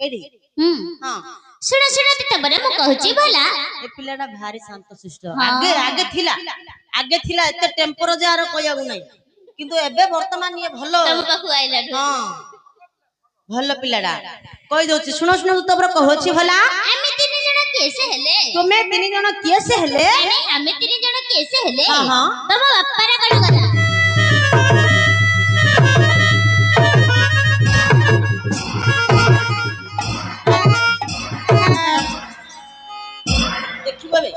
AD हां सुनो सुनो तबरे मु कहूची भला ए पिलाडा भारी शांत शिष्ट आगे आगे थिला एते टेम्पर जार कोयागु नै किंतु एबे वर्तमान ये भलो तम पाखु आइला हां भलो पिलाडा कहि दोची सुनो सुनो तबरे कहूची भला आमे तीन जण केसे हेले तुमे तीन जण केसे हेले आमे तीन जण केसे हेले हां हां तम बाप्पारा कण गला देखिबे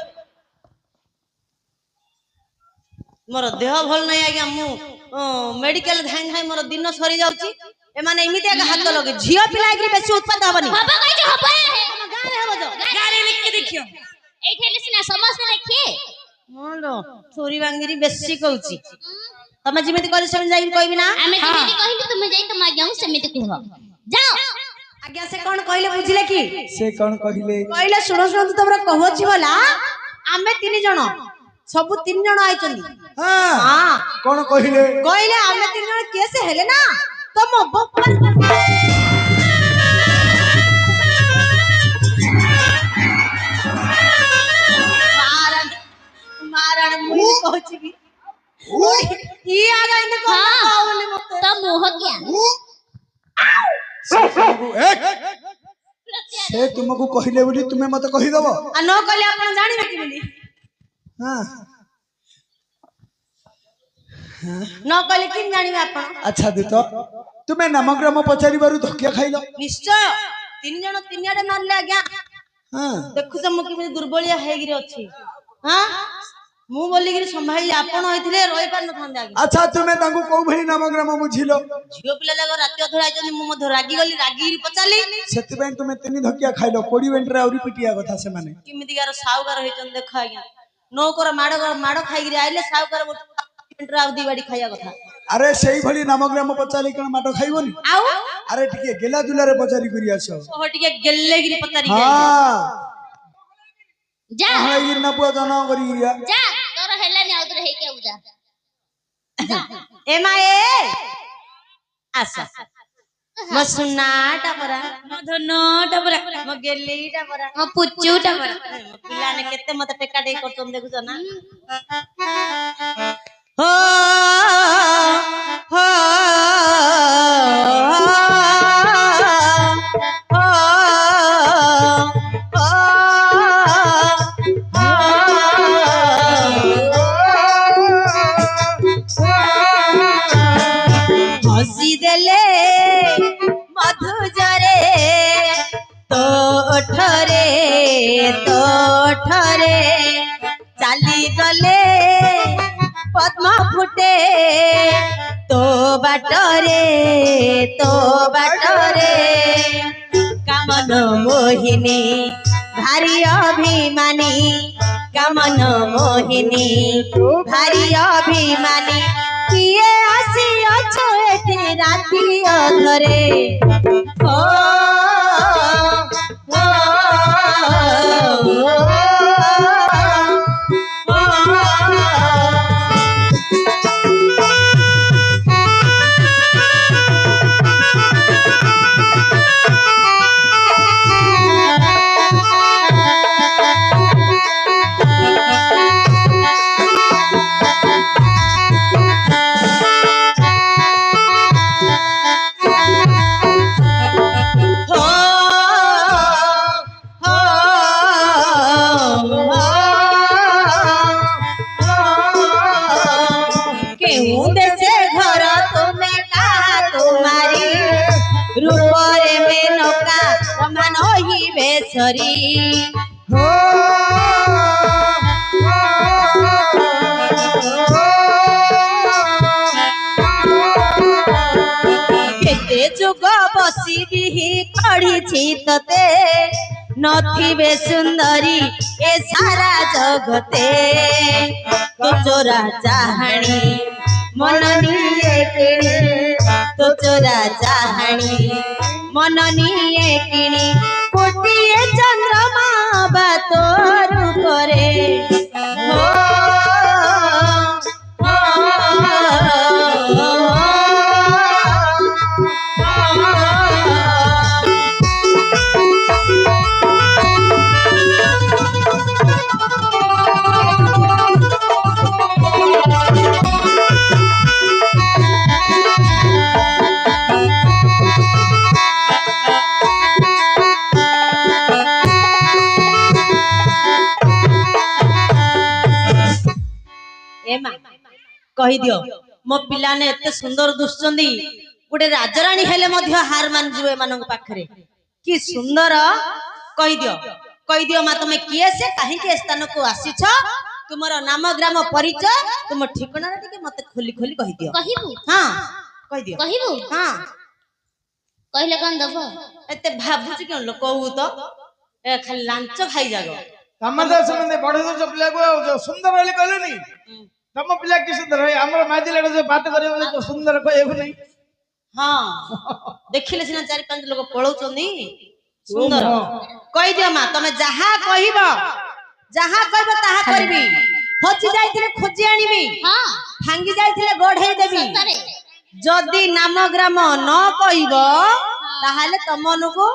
मोर देह भल नै आज्ञा मु मेडिकल धाई धाई मोर दिन सरी जाउची ए माने इमिति आगे हाथ लगे झियो पिला के बेसी उत्पाद हबनी बाबा कहि जो हबे हम गां रे हबो जो गां रे लिख के देखियो एठे लिसना समस्त देखिए मोलो छोरी बांगीरी बेसी कहउची तमे जिमिति करी सम जाई कहबी ना आमे जिमिति कहिली तुम जाई तुम आज्ञा समिति कह जाओ आज्ञा से कोन कहले बुझिले की से कोन कहले सुनो सुनो तमरा कहउची भला आमे तीन जण सब तीन जण आइचंदी हां हां कोन कहले आमे तीन जण केसे हेले ना तम बप्पा मारण मुई कहउची की ई आगा इन कोन कहले मते तो मोह क्या से तुमको कहले बोली तुमे मते कहि दबो आ न कहले अपन जानिबे की बोली हां न कहले किन जानिबे अपन अच्छा दितो तुमे नामग्राम पचारि बारु धकिया खाइलो निश्चय तीन जण तीन आडे मारले आज्ञा हां देखु त मु कि दुर्बलिया हेगिरी अछि हां मु बोली गिरी संभाई आपन होइथिले रहि पार न थांदे आज्ञा अच्छा तुमे तांको को भली नामग्राम बुझिलो झियो पिला जाग राति अधर आइचनी मु मध रागी गली रागीरी पचाली सेति पय तुमे तीन धकिया खाइलो कोडी वेंटरे औरी पिटिया कथा से माने किमिति गार साउगार होइचन देख आज्ञा नौकर माड़ खाइगिरी आइले साउगार वेंटरे आउ दी बाडी खाइया कथा अरे सेही भली नामग्राम पचाली कण माटो खाइबोनी आउ अरे टिके गेला दुलारे पचारी करी आसो ओह टिके गेल्ले गिरी पचारी हां जा हां गिर ना पुआ जाना करी गिरिया जा तोर हेलानी आउतर हे के उजा जा ए माए आसा म सुनाटा परा म धनटा परा म गेलीटा परा म पुच्चूटा पर पिलाने केते मते टेका टेक करतन देखुछ ना हो हो हसी देले मधुजरे तो ठरे चाली गले पद्म फुटे तो बाटरे कामन मोहिनी भारी अभिमानी कामन मोहिनी भारी अभिमानी किए आसी अछो एठी राती अधरे ओ रूपरे में नौका समान ही बेसरी हो केते जुग बसी भी कढ़ी तते नथिबे सुंदरी ए सारा जगते तो चोरा चाहणी मननिए किणी तो चोरा चाहणी मननिए किणी कोटिए चंद्रमा बा तोर करे हो कहि दियो मो पिलाने एते सुंदर दुसचंदी गोटे राजराणी हेले मध्य हार मान जुए मानक पाखरे कि सुंदर कहि दियो मा तुमे किए से काहे के स्थान को आसीछ तुमरो नाम ग्राम परिचय तुम ठिकाना टिके मते खोली खोली कहि दियो कहिबू हां कहि दियो कहिबू हां कहले कौन दबो एते भाबुची क्यों लो कहू तो ए खाली लांच खाई जागो तमदा संबंधे बड़े जो पिला को जो सुंदर वाले कहले नहीं तम पिला की सुंदर है हमर माजिला जो बात करे वाले जो सुंदर कहबो नहीं हाँ देखिले सिना चारि पांच लोग पळौचंदी सुंदर कहि दियो मा तमे जहा कहिबो ताहा करबी होची जाइथिले खोजी आनिबी हां भांगी जाइथिले गढेई देबी सतरे जदि नाम ग्राम न कहिबो ताहाले तमनको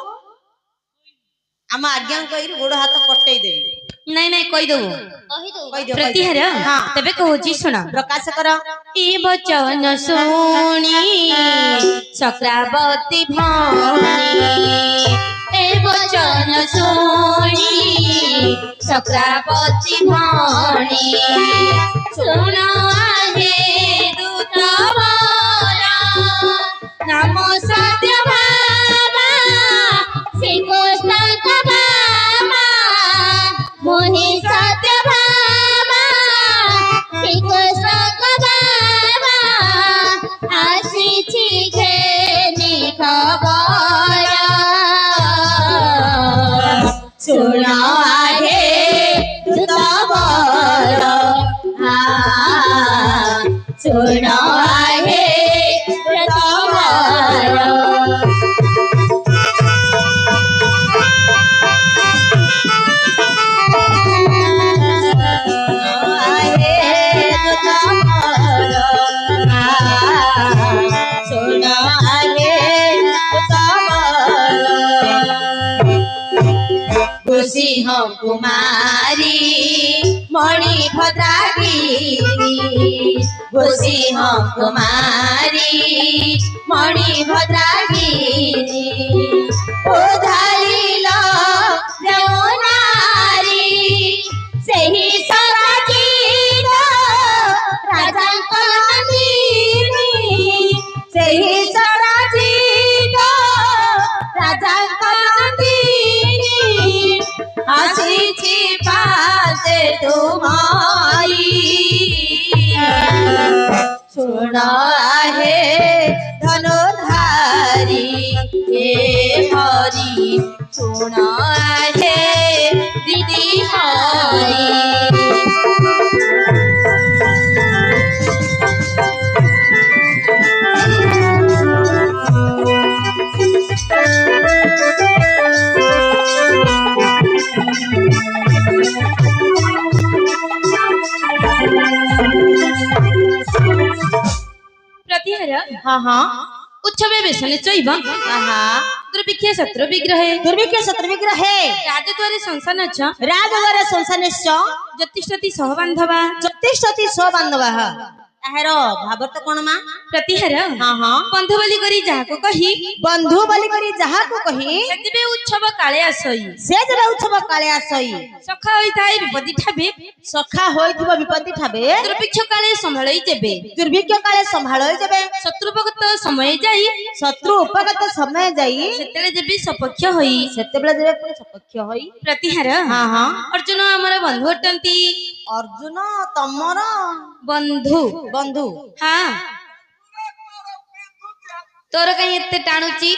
आम आज्ञा कहि गोड़ हाथ कटई देबी नहीं नहीं कही दो कहि दो कहि दियो प्रतिहार हां तबे कहूची सुना प्रकाश कर ई बचन शुणी चक्रावती भौणी ए बचन शुणी चक्रावती भौणी सुन आहे दूत मोरा नाम सत्य भामा श्रीकृष्ण बाबा मोहि सत्य भामा श्रीकृष्ण बाबा आसीछि घेनी खबर सुन आहे दूतवर सुन आहे दूतवर सिंह कुमारी मणि भद्रागिरी सिंह कुमारी मणि भद्रागिरी उधारिल नारी सेही सराजीर राजांक नंदिनी सेही सराजीर राजांक नंदिनी आसीछि पासे तुम्हारी सुन आहे धनुधारी हे हरि सुन आहे दीदी हरि प्रतिहार हाँ हाँ उत्सवे बेसने चैब आहा दुर्भिक्ष शत्रु विग्रहे दुर्भिक्ष शत्रु विग्रह है राजद्वारे संसन राजद्वारे संसानिश्च ज्योतिषति सहबांधवा ज्योतिषति स्वबान्धवः ताहार भाव तो कोन मा प्रतिहार हाँ हाँ बंधु बोली करी जाहाको कही बंधु बोली करी जहा को कही सेतिबे उत्सव काले आसई से जब उत्सव काले आसई सखा होइताय विपत्ति ठाबे सखा होइथिबो विपत्ति ठाबे दुर्भिक्ष काले संभाळई जेबे दुर्भिक्ष काले संभाळय जेबे शत्रुपगत समय जाई शत्रु उपगत समय जाई सेतेले जेबे सपक्ष होई सेतेबेले जेबे पुଣି सपक्ष होई प्रतिहार हाँ हाँ अर्जुन हमर बंधु अटंती अर्जुन तमर बंधु बंधु हाँ तोर कहीं एते टाणुची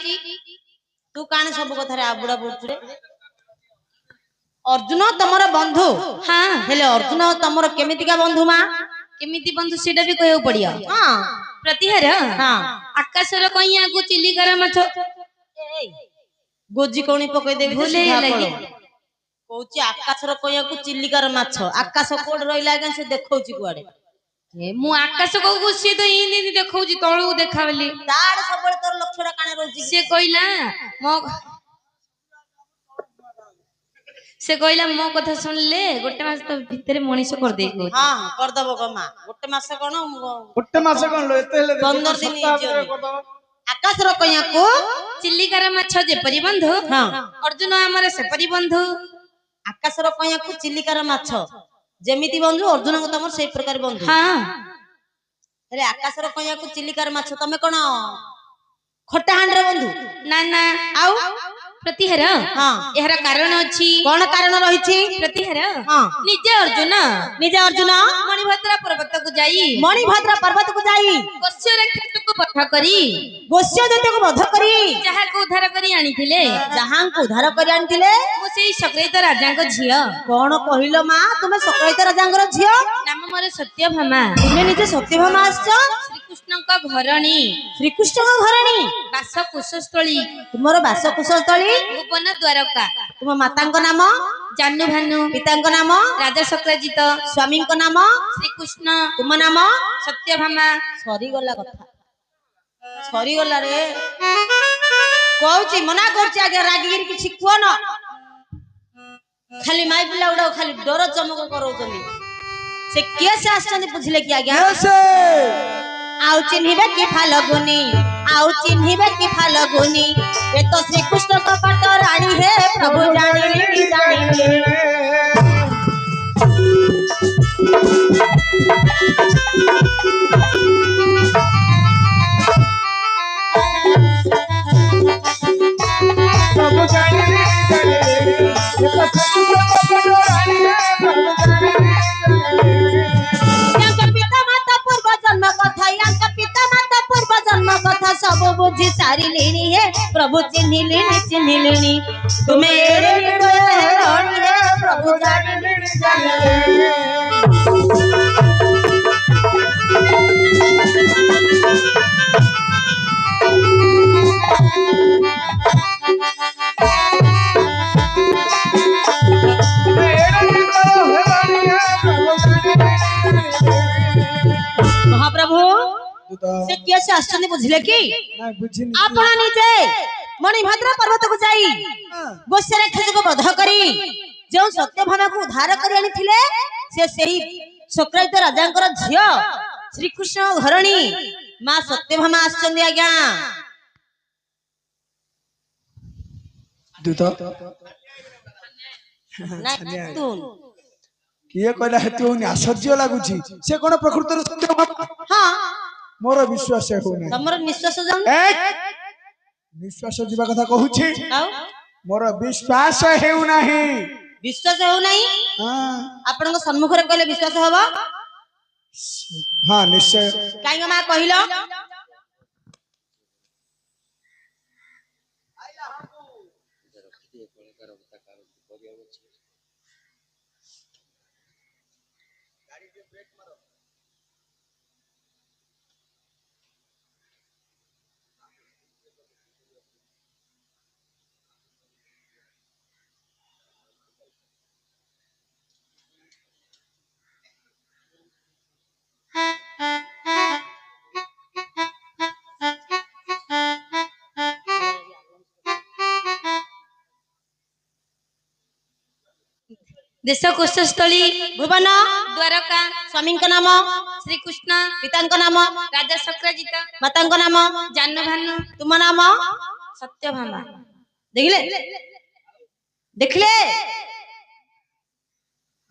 तू काने सब कथा रे आबुडा बुडचुरे अर्जुन तमर बंधु हाँ हेले अर्जुन तमर केमितिका बंधु मा केमिति बंधु सेटा भी कहउ पड़िया हाँ प्रतिहार हाँ आकाशर कहीं आगु चिलिकार माछ गोजी कोणी पकई देबी भूले लगी कौची आकाशर कहियाकू चिल्लिकार माछ आकाश कोड रहिला आगे से देखौची कुआडे मु आकाश को सी तो इन देखौची तळू देखावली ताड़ सबले तोर लक्ष्यटा काने रहउची से कहला मो से कहला मो कथा सुनले गोटे मास तो भीतर मनीष कर दे को हां कर दबो गमा गोटे मास कोन गोटे मास कोन लो एते हेले 15 दिन आकाश रो कहियाकू चिल्लिकार माछ जेपरि बंधु हां अर्जुन हमर सेपरि बंधु आकाश रो कहियाकू चिल्लिकार माछ जेमिति बंधु अर्जुन को तमर सेही प्रकार बंधु हाँ ହେଲେ ଆକାଶର କଇଁଆକୁ ଚିଲିକାର ମାଛ ତମେ କଣ ଖଟା ହାଣ୍ଡିରେ ବନ୍ଧୁ? ନା ନା ଆଉ ପ୍ରତିହାର ହଁ ଏହାର କାରଣ ଅଛି। କଣ କାରଣ ରହିଛି? ପ୍ରତିହାର ହଁ ନିଜେ ଅର୍ଜୁନ ନିଜେ ଅର୍ଜୁନ ମଣିଭଦ୍ର ପର୍ବତକୁ ଯାଇ ମଣିଭଦ୍ର ପର୍ବତକୁ ଯାଇ ଗୋସ୍ୟର କ୍ଷେତ୍ରକୁ ବଧ କରି ଗୋସ୍ୟ ଦୈତ୍ୟକୁ ବଧ କରି ଯାହାକୁ ଉଦ୍ଧାର କରି ଆଣିଥିଲେ, ଯାହାଙ୍କୁ ଉଦ୍ଧାର କରି ଆଣିଥିଲେ। ମୁଁ ସେଇ ସକ୍ରେତ ରାଜାଙ୍କ ଝିଅ। କଣ କହିଲ ମା? ତୁମେ ସକଳିତ ରାଜାଙ୍କର ଝିଅ? ନାମ ମୋର ସତ୍ୟଭାମା। ତୁମେ ନିଜେ ସତ୍ୟଭାମା ଆସିଛ? ଶ୍ରୀକୃଷ୍ଣଙ୍କ ଘରଣୀ, ଶ୍ରୀକୃଷ୍ଣଙ୍କ ଘରଣୀ, ବାସ କୁଶସ୍ଥଳୀ, ତୁମର ବାସ କୁଶସ୍ଥଳୀ, ଭୁବନ ଦ୍ୱାରକା। ତୁମ ମାତାଙ୍କ ନାମ? ଜାହ୍ନୁଭାନୁ। ପିତାଙ୍କ ନାମ? ରାଜା ସକ୍ରାଜିତ। ସ୍ୱାମୀଙ୍କ ନାମ? ଶ୍ରୀକୃଷ୍ଣ। ତୁମ ନାମ? ସତ୍ୟଭାମା। ସରିଗଲା କଥା, ସରିଗଲା ରେ। କହୁଛି ମନା କରୁଛି ଆଜ୍ଞା, ରାଗିକିରି କିଛି କୁହନ। ଖାଲି ମାଇ ପିଲା ଗୁଡାକ ଖାଲି ଡର ଚମକ କରଉଛନ୍ତି। ସେ କିଏ ସେ ଆସିଛନ୍ତି ବୁଝିଲେ କି ଆଜ୍ଞା? ଆଉ ଚିହ୍ନିବେ କି ଫାଲଗୁନି, ଆଉ ଚିହ୍ନିବେ କି ଫାଲଗୁନି, ଏ ତ ଶ୍ରୀକୃଷ୍ଣ କପଟ ରାଣୀ ହେ ପ୍ରଭୁ ଜାଣିଲି ଜାଣିଲି। ପିତା ମାତା ପୂର୍ବ ଜନ୍ମ କଥା, ୟାଙ୍କ ପିତା ମାତା ପୂର୍ବ ଜନ୍ମ କଥା ସବୁ ବୁଝି ସାରିଲିଣି ହେ ପ୍ରଭୁ ଚିହ୍ନିଲିଣି ଚିହ୍ନିଲିଣି। ତୁମେ ଏଡ଼େ ନିର୍ଦୟ ହେଲଣି ହେ ପ୍ରଭୁ ଜାଣିଲିଣି ଜାଣିଲିଣି। ମହାପ୍ରଭୁ ସେ କିଏ ସେ ଆସିଛନ୍ତି ବୁଝିଲେ କି? ଆପଣ ନିଜେ ମଣିଭଦ୍ର ପର୍ବତକୁ ଯାଇ ଗୋସ୍ୟ ରାକ୍ଷସକୁ ବଧ କରି ଯେଉଁ ସତ୍ୟଭାମାକୁ ଉଦ୍ଧାର କରି ଆଣିଥିଲେ, ସେ ସେହି ସକ୍ରାଜିତ ରାଜାଙ୍କର ଝିଅ ଶ୍ରୀକୃଷ୍ଣ ଘରଣୀ ମା ସତ୍ୟଭାମା ଆସିଛନ୍ତି ଆଜ୍ଞା। କିଏ କହିଲା ହେତୁ ହଉନି? ଆଶ୍ଚର୍ଯ୍ୟ ଲାଗୁଛି। ସେ କଣ ପ୍ରକୃତରେ ସତ୍ୟଭାମା? ହଁ ମୋର ବିଶ୍ୱାସ ହେଉନାହିଁ। ତମର ନିଶ୍ୱାସ ଯାଉନି? ନିଶ୍ୱାସ ଯିବା କଥା କହୁଛି, ଆଉ ମୋର ବିଶ୍ୱାସ ହେଉନାହିଁ। ବିଶ୍ୱାସ ହେଉନାହିଁ? ଆପଣଙ୍କ ସମ୍ମୁଖରେ କହିଲେ ବିଶ୍ୱାସ ହବ? ହଁ ନିଶ୍ଚୟ। କାହିଁକି ମା କହିଲ? ଦେଶ କୁଶସ୍ଥଳୀ, ଭୁବନ ଦ୍ୱାରକା। ସ୍ୱାମୀଙ୍କ ନାମ? ଶ୍ରୀକୃଷ୍ଣ। ପିତାଙ୍କ ନାମ? ରାଜା ସକ୍ରାଜିତ। ମାତାଙ୍କ ନାମ? ଜାହ୍ନୁଭାନୁ। ତୁମ ନାମ? ସତ୍ୟଭାମା। ଦେଖିଲେ ଦେଖିଲେ?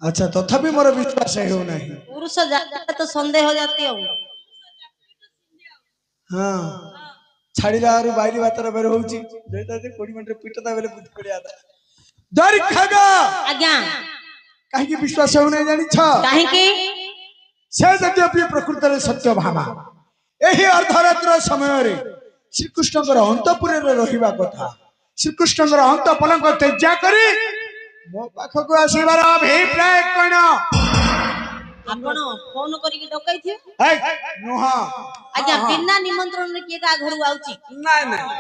ଆଚ୍ଛା, ତଥାପି ମୋର ବିଶ୍ୱାସ ହେଉନାହିଁ। ପୁରୁଷ ଜାତି ତ ସନ୍ଦେହ ଜାତି ଆଉ। ହଁ ଛାଡ଼ିଲା ଆରୁ ବାଇରି ବାତର ବେର ହଉଛି। 20 ମିନିଟରେ ପିଟତା ବେଲେ ବୁଦ୍ଧି ପଡ଼ିଆ ଆଜ୍ଞା କାହିଁକି ବିଶ୍ୱାସ ହେଉନାହିଁ ଜାଣିଛ? କାହିଁକି? ସେ ଯଦ୍ୟପି ପ୍ରକୃତରେ ସତ୍ୟଭାମା, ଏହି ଅର୍ଦ୍ଧରାତ୍ର ସମୟରେ ଶ୍ରୀକୃଷ୍ଣଙ୍କର ଅନ୍ତପୁରରେ ରହିବା କଥା, ଶ୍ରୀକୃଷ୍ଣଙ୍କର ଅନ୍ତ ପଲଙ୍କ ତ୍ୟାଗ କରି ମୋ ପାଖକୁ ଆସିବାର ଅଭିପ୍ରାୟ କଣ? ଆପଣ ଫୋନ କରିକି ଡକାଇଥିବେ? ନୁହଁ ଆଜ୍ଞା, ବିନା ନିମନ୍ତ୍ରଣରେ କିଏ କାହା ଘରକୁ ଆଉଛି?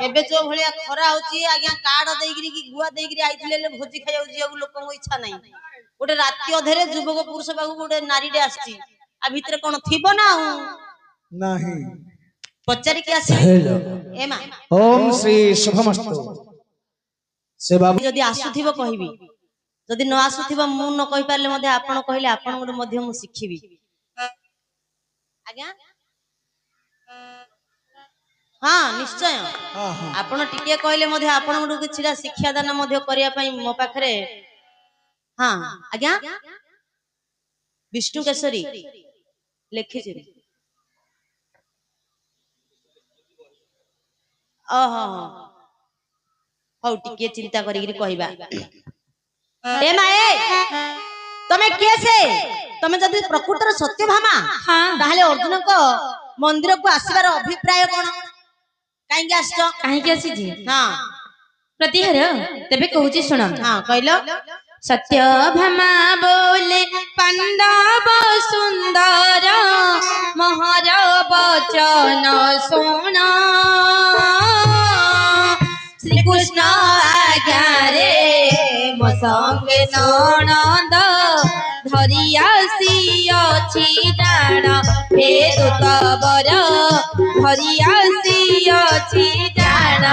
ଏବେ ଯୋଉ ଭଳିଆ ଖରା ହଉଛି ଆଜ୍ଞା, କାର୍ଡ ଦେଇକିରି କି ଗୁଆ ଦେଇକିରି ଆଇଥିଲେ ହେଲେ ଭୋଜି ଖାଇବାକୁ ଯିବାକୁ ଲୋକଙ୍କ ଇଚ୍ଛା ନାହିଁ। ଗୋଟେ ରାତି ଅଧରେ ଯୁବକ ପୁରୁଷ ପାଖକୁ ଗୋଟେ ନାରୀଟେ ଆସିଛି, ଆ ଭିତରେ କଣ ଥିବ ନା ଆଉ ନାହିଁ। ପଚାରିକି ଆସିବେ। ଏମା ଓମ୍ ଶ୍ରୀ ଶୁଭମସ୍ତୁ। ସେ ବାବୁ ଯଦି ଆସୁଥିବ କହିବି, ଯଦି ନ ଆସୁଥିବ ମୁଁ ନ କହିପାରିଲେ ମଧ୍ୟ ଆପଣ କହିଲେ ଆପଣଙ୍କଠୁ ମଧ୍ୟ ମୁଁ ଶିଖିବି। ଆଜ୍ଞା ହଁ ନିଶ୍ଚୟ। ଆପଣ ଟିକେ କହିଲେ ମଧ୍ୟ ଆପଣଙ୍କଠୁ କିଛିଟା ଶିକ୍ଷାଦାନ ମଧ୍ୟ କରିବା ପାଇଁ ମୋ ପାଖରେ। ହଁ ଆଜ୍ଞା, ବିଷ୍ଣୁ କେଶରୀ ଲେଖିଛି। ଓହୋ ହଉ ଟିକେ ଚିନ୍ତା କରିକିରି କହିବା। ଏ ମା ଏ ତମେ କିଏ ସେ? ତମେ ଯଦି ପ୍ରକୃତର ସତ୍ୟଭାମା ହଁ ତାହେଲେ ଅର୍ଜୁନଙ୍କ ମନ୍ଦିରକୁ ଆସିବାର ଅଭିପ୍ରାୟ କଣ? କାହିଁକି ଆସିଛ? କାହିଁକି ଆସିଛି ହଁ ପ୍ରତିହାର ତେବେ କହୁଛି ଶୁଣ। ହଁ କହିଲ। ସତ୍ୟଭାମା ବୋଲେ ପାଣ୍ଡବ ସୁନ୍ଦର ମହର ବଚନ ଶୁଣ ଶ୍ରୀକୃଷ୍ଣ ଆଜ୍ଞାରେ ମୋ ସଙ୍ଗେ ନଣନ୍ଦ ଧରି ଆସିଅଛି ଜାଣ ହେ ଦୂତବର ଧରି ଆସିଅଛି ଜାଣ।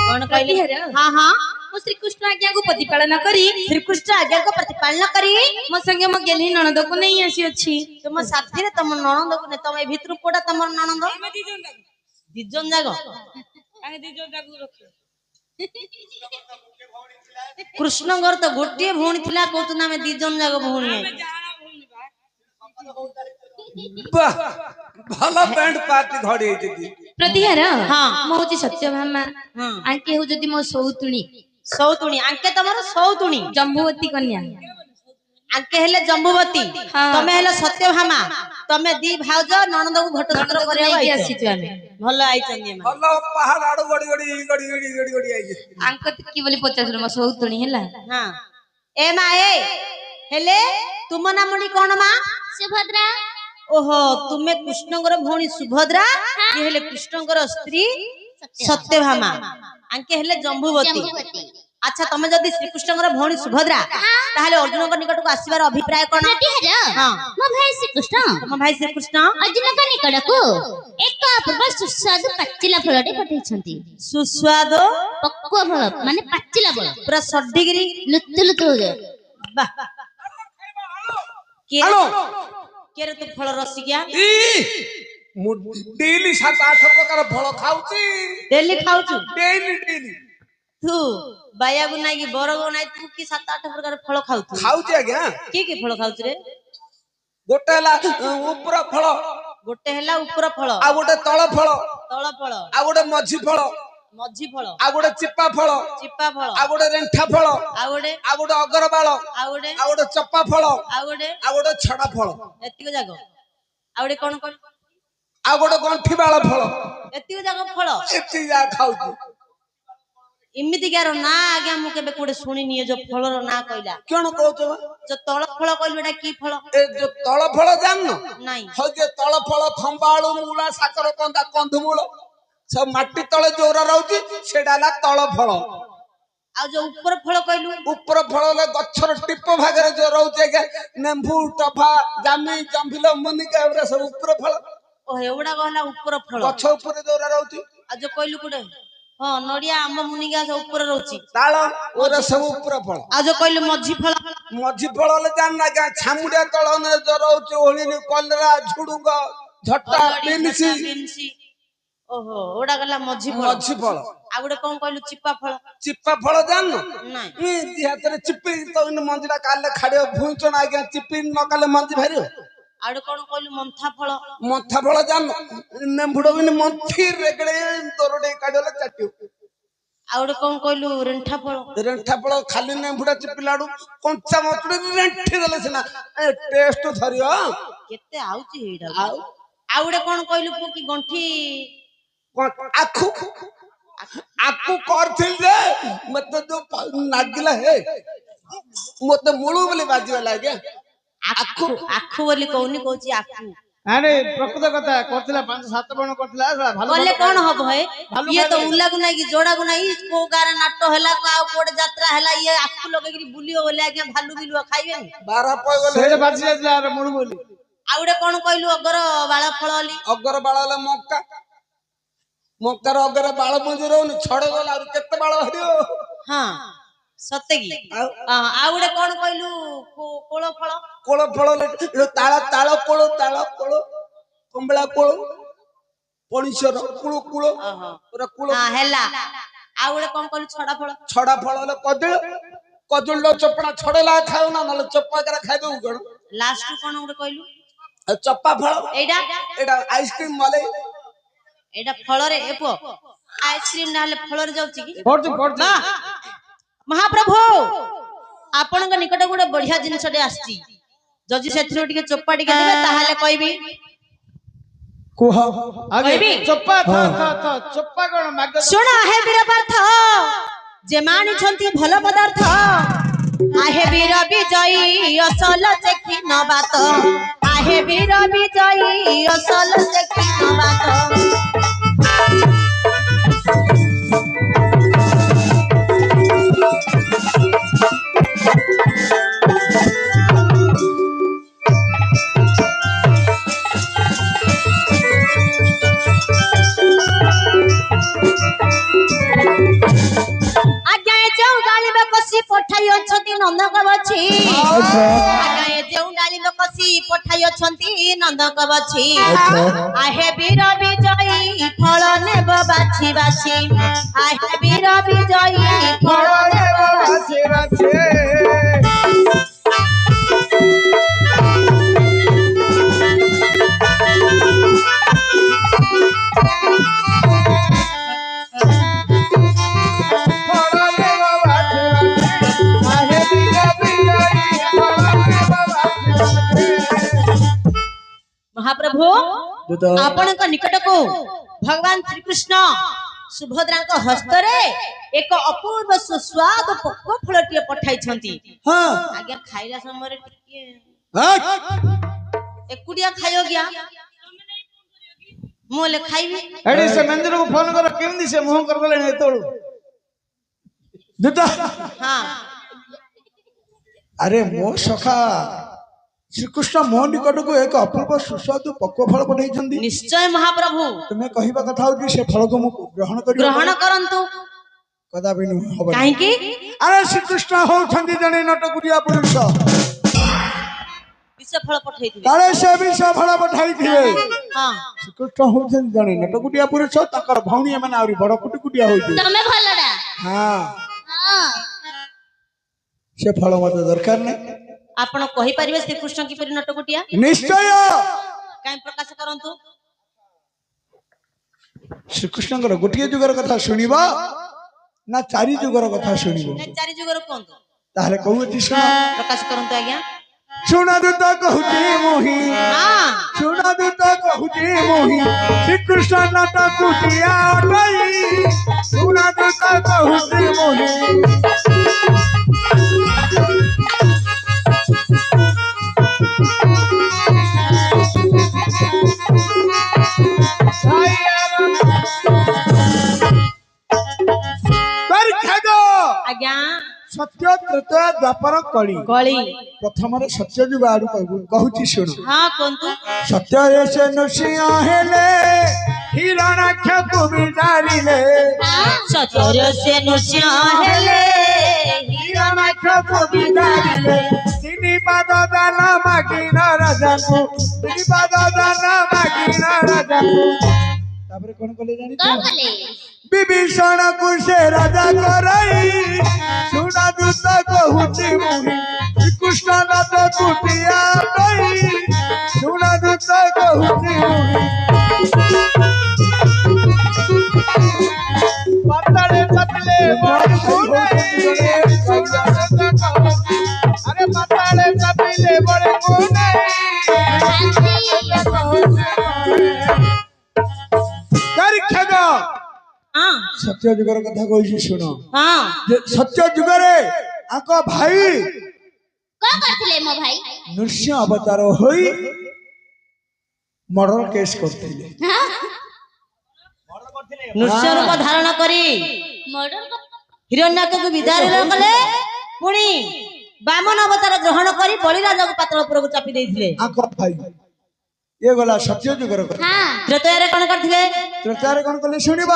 କଣ କହିଲେ? ପ୍ରତିହାର ହଁ ହଁ ମୁଁ ଶ୍ରୀକୃଷ୍ଣ ଆଜ୍ଞାକୁ ପ୍ରତିପାଳନ କରି ଶ୍ରୀକୃଷ୍ଣ ଆଜ୍ଞାଙ୍କ ପ୍ରତିପାଳନ କରି ମୋ ସାଙ୍ଗେ ମୋ ଗେହ୍ଲି ନଣନ୍ଦକୁ ନେଇ ଆସିଅଛି। ତୁମ ସାଥିରେ ତମ ନଣନ୍ଦକୁ ନେ ତମ ଏ ଭିତରୁ କୋଉଟା ତମର ନଣନ୍ଦ? ଦି ଜଣ ଯାକ କୃଷ୍ଣଙ୍କର ତ ଗୋଟିଏ ଭଉଣୀ ଥିଲା କହୁଛନ୍ତି ଆମେ ଦି ଜଣ ଯାକ ଭଉଣୀ। ବାଃ, ଭଲ ବ୍ୟାଣ୍ଡ ପାର୍ଟି ଧଡ଼ି ହେଇଛି। ପ୍ରତିହାର ହଁ। ମୁଁ ହଉଛି ସତ୍ୟଭାମା ହଁ ଆଙ୍କେ ହଉଛନ୍ତି ମୋ ସଉତୁଣୀ ସୌତୁଣୀ ଆଙ୍କେ ତମର ସୌତୁଣୀ ଜମ୍ବୁବତୀ କନ୍ୟା। ଆଙ୍କେ ହେଲେ ଜମ୍ବୁବତୀ ହଁ। ତମେ ହେଲେ ସତ୍ୟଭାମା। ତମେ ଦି ଭାଉଜ ନଣନ୍ଦକୁ ଘଟସୂତ୍ର ନଣନ୍ଦକୁ କରିବାକୁ ନେଇକି ଆଇଛ। ଆସିଛୁ ଆମେ। ଭଲ ଆଇଛନ୍ତି ଏମାନେ। ଭଲ ପାହାଡ ଆଡୁ ଗଡି ଗଡି ଗଡି ଗଡି ଗଡି ଗଡି ଆଇଛି। ଆଙ୍କ କି ବୋଲି ପଚାରୁଥିଲ ମୋ ସଉତୁଣୀ ହେଲା। ହଁ ଏ ମା ଏ ହେଲେ ତୁମ ନାମଟି କଣ ମା? ସୁଭଦ୍ରା। ଓହୋ ତୁମେ କୃଷ୍ଣଙ୍କର ଭଉଣୀ ସୁଭଦ୍ରା ଇଏ ହେଲେ କୃଷ୍ଣଙ୍କର ସ୍ତ୍ରୀ ସତ୍ୟଭାମା ଆଙ୍କେ ହେଲେ ଜମ୍ବୁବତୀ। ଜମ୍ବୁବତୀ। ଆଚ୍ଛା ତମେ ଯଦି ଶ୍ରୀକୃଷ୍ଣଙ୍କର ଭଉଣୀ ସୁଭଦ୍ରା ତାହେଲେ ଅର୍ଜୁନଙ୍କ ନିକଟକୁ ଆସିବାର ଅଭିପ୍ରାୟ କଣ? ପ୍ରତିହାର ହଁ ମୋ ଭାଇ ଶ୍ରୀକୃଷ୍ଣ ତମ ଭାଇ ଶ୍ରୀକୃଷ୍ଣ ଅର୍ଜୁନଙ୍କ ନିକଟକୁ ଏକ ଅପୂର୍ବ ସୁସ୍ୱାଦୁ ପାଚିଲା ଫଳଟେ ପଠେଇଛନ୍ତି। ସୁସ୍ୱାଦ ପକ୍ୱ ଫଳ ମାନେ ପାଚିଲା ଫଳ ପୁରା ସଡିଗିରି ଲୁତୁ ଲୁତୁ ହଉଯାଏ। ବାଃ କିଏ ଆଲୋ କିଏ ରେ ତୁ ଫଳ ରସିକିଆ ମୁଁ ଡେଲି 7-8 ପ୍ରକାର ଫଳ ଖାଉଛି। ଡେଲି ଖାଉଛୁ ଡେଲି ଡେଲି ତୁ ବାୟାକୁ ନାଇକି ବରଗ ନାଇ ତୁ କି 7-8 ପ୍ରକାର ଫଳ ଖାଉଛୁ? ଖାଉଛି ଆଜ୍ଞା। କି ଫଳ ଖାଉଛୁ ରେ? ଗୋଟେ ହେଲା ଉପର ଫଳ, ଗୋଟେ ହେଲା ଉପର ଫଳ ଆଉ ଗୋଟେ ତଳ ଫଳ, ତଳ ଫଳ ଆଉ ଗୋଟେ ମଝି ଫଳ, ମଝି ଫଳ ଆଉ ଗୋଟେ ଚିପା ଫଳ, ଚିପା ଫଳ ଆଉ ଗୋଟେ ରେଣ୍ଠା ଫଳ, ଆଉ ଗୋଟେ ଆଉ ଗୋଟେ ଅଗରବାଳ, ଆଉ ଗୋଟେ ଆଉ ଗୋଟେ ଚପା ଫଳ, ଆଉ ଗୋଟେ ଆଉ ଗୋଟେ ଛଡା ଫଳ, ଏତିକ ଯାକ ଆଉ ଗୋଟେ କଣ କଣ ଆଉ ଗୋଟେ ଗଣ୍ଠି ବାଳ ଫଳ। ଏତିକ ଯାକ ଫଳ ଏତିକି ଯାହା ଖାଉଛି। ଏମିତିକାର ନା ଆଜ୍ଞା ମୁଁ କେବେ କୋଉଠି ଶୁଣିନି ଏ ଯୋଉ ଫଳର ନାଁ କହିଲା। କଣ କହୁଛ? ଯୋଉ ତଳ ଫଳ କହିଲୁ ଏଟା କି ଫଳ? ଏ ଯୋଉ ତଳ ଫଳ ଜାଣିନ? ନାଇଁ ହଉଛି ତଳ ଫଳ ଖମ୍ବାଳୁ ମୂଳା ସାକର କନ୍ଦା କନ୍ଧମୂଳ ସବୁ ମାଟି ତଳେ ଯୋଉରା ରହୁଛି ସେଇଟା ହେଲା ତଳ ଫଳ। ଆଉ ଯୋଉ ଉପର ଫଳ କହିଲୁ? ଉପର ଫଳ ହେଲେ ଗଛର ଟିପ ଭାଗରେ ଯୋଉ ରହୁଛି ଆଜ୍ଞା ନେମ୍ଭୁ ଟଭା ଜାମି ଜମ୍ଭିଲ ମୁନିକା ଏଗୁରା ସବୁ ଉପର ଫଳ। ଓ ଏଗୁଡାକ ହେଲା ଉପର ଫଳ। ଗଛ ଉପରେ ଯୋଉରା ରହୁଛି ଆଉ ଯୋଉ କହିଲୁ କୋଟେ ହଁ ନଡିଆ ଆମ୍ବ ମୁନିକା ସବୁ ଉପରେ ରହୁଛି ତାଳ ଓରା ସବୁ ଉପର ଫଳ। ଆଉ ଯୋଉ କହିଲୁ ମଝି ଫଳ ମଝି ଫଳ ହେଲେ ଜାଣିନା ଆଜ୍ଞା ଛାମୁଡିଆ ତଳ ଯୋଉ ରହୁଛି ଓଳିନି କଲରା ଝୁଡୁଙ୍ଗ ଝଟା ବିନ୍ସି ବିନ୍ସି ଓହୋ ଓଟା ଗଲା ମଝି ଫଳ। ମଝି ଫଳ। ଆଉ ଗୋଟେ କଣ କହିଲୁ ଚିପା ଫଳ? ଚିପା ଫଳ ଜାଣିନ? ନାଇଁ ଦି ହାତରେ ଚିପି ତ ମଞ୍ଜି ଟା କାଲେ ଖାଡିବ ଭୁଇଁଚଣ ଆଜ୍ଞା ଚିପି ନ କାଲେ ମଞ୍ଜି ବାହାରିବ। ଆଉ ଗୋଟେ କଣ କହିଲୁ ମନ୍ଥା ଫଳ? ମନ୍ଥା ଫଳ ଜାଣିନ? ନେମ୍ଭୁଡ ବିନି ମନ୍ଥି ରେଗଡେ ଦରଡେ କାଢିଲେ ଚାଟିବ। ଆଉ ଗୋଟେ କଣ କହିଲୁ ରେଣ୍ଠା ଫଳ? ରେଣ୍ଠା ଫଳ ଖାଲି ନେମ୍ଭୁଡା ଚିପିଲାଡୁ କଞ୍ଚା ମଚୁଡି ରେଣ୍ଠି ଦେଲେ ସିନା ଟେଷ୍ଟ ଧରିବ। କେତେ ଆଉଚି ହେଇଟା ଆଉ ଆଉ ଗୋଟେ କଣ କହିଲୁ ପୁଅ କି ଗଣ୍ଠି ଆଖୁ ଆଖୁ କରିଥିଲି ଯେ ମତେ ଯୋଉ ନାଗିଲା ହେ ମତେ ମୁଳୁ ବୋଲି ବାଜିଗଲା ଆଜ୍ଞା। ଆଖୁ ଆଖୁ ବୋଲି କହୁନି କହୁଛି ଆଖୁ। ଆରେ ପ୍ରକୃତ କଥା କରିଥିଲା 5-7 ବଣ କରିଥିଲା ଭଲ କଲେ କଣ ହବ ହେ? ଭାଲୁ ଇଏ ତ ଖାଇଦେଲେ। ଉଲାକୁ ନାଇକି ଯୋଡାକୁ ନାଇ କୋଉ ଗାଁରେ ନାଟ ହେଲା ଆଉ କୋଉଟେ ଯାତ୍ରା ହେଲା ଇଏ ଆଖୁ ଲଗେଇକିରି ବୁଲିବ ବୋଲି ଆଜ୍ଞା ଭାଲୁ ବିଲୁଆ ଖାଇବେନି। ବାରା ପଇଗଲେ ସେଇଟା ବାଜି ଯାଇଥିଲା ମୁଳୁ ବୋଲି। ଆଉ ଗୋଟେ କଣ କହିଲୁ ଅଗର ବାଳ ଫଳ ବୋଲି? ଅଗର ବାଳ ହେଲେ ମକା ମକାର ଅଗର ବାଳ ମଞ୍ଜି ରହୁନି ଛଡେଇ ଗଲା ଆଉ କେତେ ବାଳ ବାହାରିବ। ହଁ ସତେ କି ଆଉ ଗୋଟେ କଣ କହିଲୁ କୋଳ ଫଳ କୋଳ ଫଳ ତାଳ କୋଳ କମ୍ବଳା କୋଳ ପଣିସର କୂଳ ହେଲା ଆଉ ଗୋଟେ କଣ କହିଲୁ ଛଡା ଫଳ ହେଲେ କଦଳୀ ଚୋପଡ଼ା ଛଡେଇଲା ଖାଉ ନା ନହେଲେ ଚୋପା ଖାଇଦବୁ କଣ ଲାଷ୍ଟ କଣ ଗୋଟେ କହିଲୁ ଚପା ଫଳ ଏଇଟା ଆଇସ୍କ୍ରିମ ମଲେଇ ଏଇଟା ଫଳରେ ଏ ପୁଅ ଆଇସ୍କ୍ରିମ ନହେଲେ ଫଳରେ ଯାଉଛି କି ମହାପ୍ରଭୁ ଆପଣଙ୍କ ନିକଟ ଗୋଟେ ବଢିଆ ଜିନିଷଟେ ଆସିଛି ଯଦି ସେଥିରୁ ଟିକେ ଚୋପା ଟିକେ ଦେବେ ତାହେଲେ କହିବି କୁହ କହିବି ଚୋପା ଚୋପା କଣ ଶୁଣ ହେ ବୀର ପାର୍ଥ ଯେ ମାନିଛନ୍ତି ଭଲ ପଦାର୍ଥ आहे वीर विजयी असल चेकी नबात आहे वीर विजयी असल चेकी नबात पठाई अछंती नंदक बछि आगा ए जेउ डालिम कसी पठाई अछंती नंदक बछि आहे वीर विजयी फल नेब बाछि बाछि आहे वीर विजयी फल नेब बाछि बाछि महाप्रभु आपनक निकट को भगवान श्री कृष्ण सुभद्रा को हस्तरे एक अपूर्व सुस्वाद पक्व फलटिए पठाई छंती हां आज्ञा खाइला समय रे टिके एकुडिया खायो गया मोले खाइबी एडी से मंदिर को फोन कर केमदी से मुंह कर गले तोळू दुता हां अरे मो सखा श्री कृष्ण मो निकट को एक अपूर्व सुस्वादु पक्व फल पठाई निश्चय महाप्रभु तुम्हें कहवा कथा हो से फल को ग्रहण करंतु कदापि नुह काहे की अरे श्री कृष्ण होछंती जने नटकुरिया पुरुष विष फल पठाई दिबे काले से विष फल पठाई दिबे हां श्री कृष्ण होछंती जने नटकुरिया पुरुष तकर भौणी माने आउरी बड़ कुटिकुटिया होई तमे भलडा हां हां से फल मते दरकार नै आपण कहि परिबे श्री कृष्ण की परि नटकुटिया निश्चय काई प्रकाश करंतु श्री कृष्ण गोटे जुगर कथा सुनिबा ना चारि जुगर कथा सुनिबो ना चारि जुगर कोंतो ताहले कहूची सुन प्रकाश करंतु आज्ञा सुन दूत कहूची मोही हां सुन दूत कहूची मोही श्री कृष्ण नटकुटिया अटई सुन दूत कहूची मोही आज्ञा सत्य तृतीय द्वापर कली प्रथम सत्य जुग आडू कहूची सुन हां कोंतु सत्य से नृसिंह हेले हिरणाक्ष को विचारिले सत्य से नृसिंह हेले हिरणाक्ष को विचारिले तिनि पाद दान मागिन राजा को तिनि पाद दान मागिन राजा को तापर कोन कले जानि का कले विभीषण को से राजा करई सुना दूत कहूची मुहि कृष्ण नाथ कुटिया कई सुना दूत कहूची मुहि पतले पतले बड़ सुनई सुना दूत कहूची अरे पतले पतले बड़ सुनई सत्य जुगर कथा कहि सुन हां सत्य जुगरे आको भाई का करथिले मो भाई नृसिंह अवतार होई मर्डर केस करथिले नृसिंह रूप धारण करी मर्डर हिरण्यक को विदाय कले पुणी वामन अवतार ग्रहण करी बलिराजा को पातल ऊपर को चापी देथिले आको भाई ये गला सत्य जुगर कथा हाँ ତ୍ରେତୟାରେ କଣ କରିଥିଲେ? ତ୍ରେତୟାରେ କଣ କଲେ ଶୁଣିବ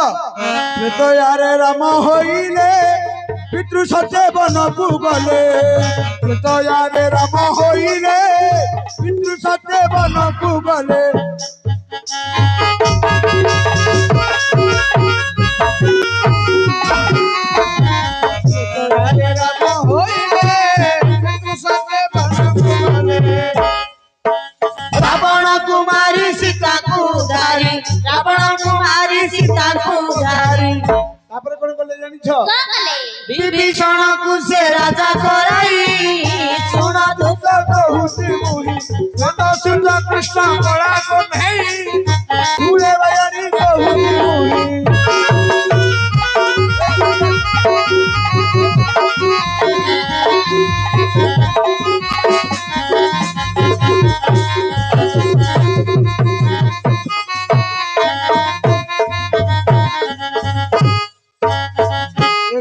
ତ୍ରେତୟାରେ ରାମ ହୋଇଲେ ପିତୃ ସତ୍ୟ ବନକୁ ଗଲେ ତ୍ରେତୟାରେ ରାମ ହୋଇଲେ ପିତୃ ସତ୍ୟ ବନକୁ ଗଲେ ତ୍ରେତୟାରେ ରାମ ହୋଇଲେ ପିତୃ ସତ୍ୟ ବନକୁ ଗଲେ ରାବଣ କୁମାରୀ ସୀତାକୁ ଧାରି, ରାବଣ କୁମାରୀ ସୀତାକୁ ଧାରି ତାପରେ କଣ କଲେ ଜାଣିଛ କଣ କଲେ? ବିଭୀଷଣକୁ ସେ ରାଜା କରାଇ ଶୁଣ ଦୂତ କହୁଛି ମୁହିଁ ସତ ସୁତ କୃଷ୍ଣ କଳାକୁ ନେଇ ତୁଳେ ବୟାନି କହୁଛି ମୁହିଁ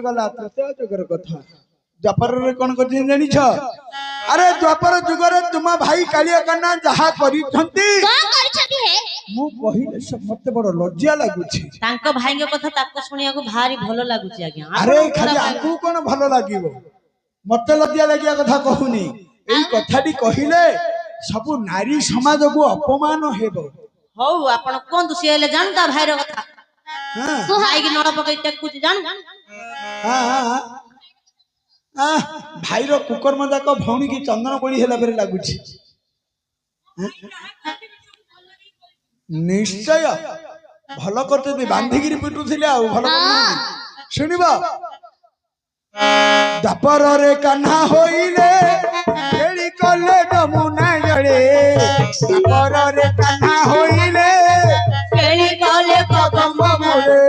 गला तृतीय जुगर कथा द्वापर रे कौन करछिन जानिछ अरे द्वापर जुगरे तुम भाई कालिया कन्ना जहा करिछंती କଣ କରିଛନ୍ତି ହେ? मु कहिले सब मते बड़ लज्जा लागुछि ତାଙ୍କ ଭାଇଙ୍କ କଥା ତାକୁ ଶୁଣିବାକୁ ଭାରି ଭଲ ଲାଗୁଛି ଆଜ୍ଞା। अरे ଆପଣଙ୍କର खाली ଭାଇ- आकु कोन भलो लागिवो मते लज्जा लागिया कथा कहूनी एई कथाटी कहिले सब नारी समाज को अपमान हेबो ହଉ ଆପଣ କୁହନ୍ତୁ, ସିଏ ହେଲେ ଜାଣୁ ତା ଭାଇର କଥା। हां ଭାଇକି ନଳ ପକେଇ ଟେକୁଛି ଜାଣୁ। हां हां भाई रो कुकर्म जाक भौणी की चंदन बळी हेला बेरे लागुछि निश्चय भल करते बांधिगिरी पिटुथिले आ भल करनांती सुनिबा दापर रे कान्हा होइले केली कले जमुना जळे दापर रे कान्हा होइले କେଳି କଲେ କଦମ୍ବ मोरे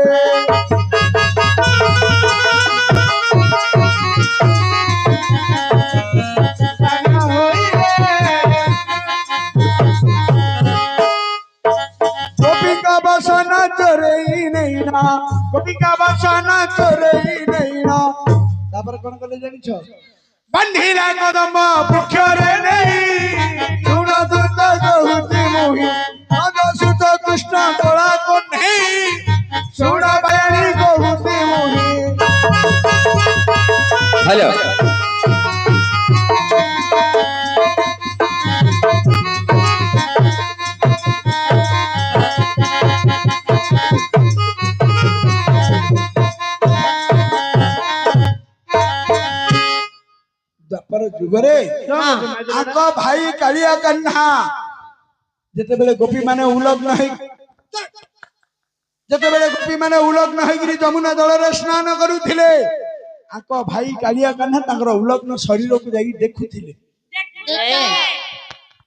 कान्हा होइले गोपिका बसना चोरई नैना गोपिका बसना चोरई नैना तापर कोन कले जानिछ बंधीला कदम वृक्ष रे नहीं सुन दूत कहूति मोहि मद सुत कृष्ण कला को नहीं सुन बयानी कहूति मोहि हेलो द्वापर जुगरे आको भाई कालिया कन्हा जेते बेले गोपी माने उलग्न है जेते बेले गोपी माने उलग्न है जमुना जल रे स्नान करूथिले आको भाई कालिया कन्हा तांकर उलग्न शरीर को जाई देखुथिले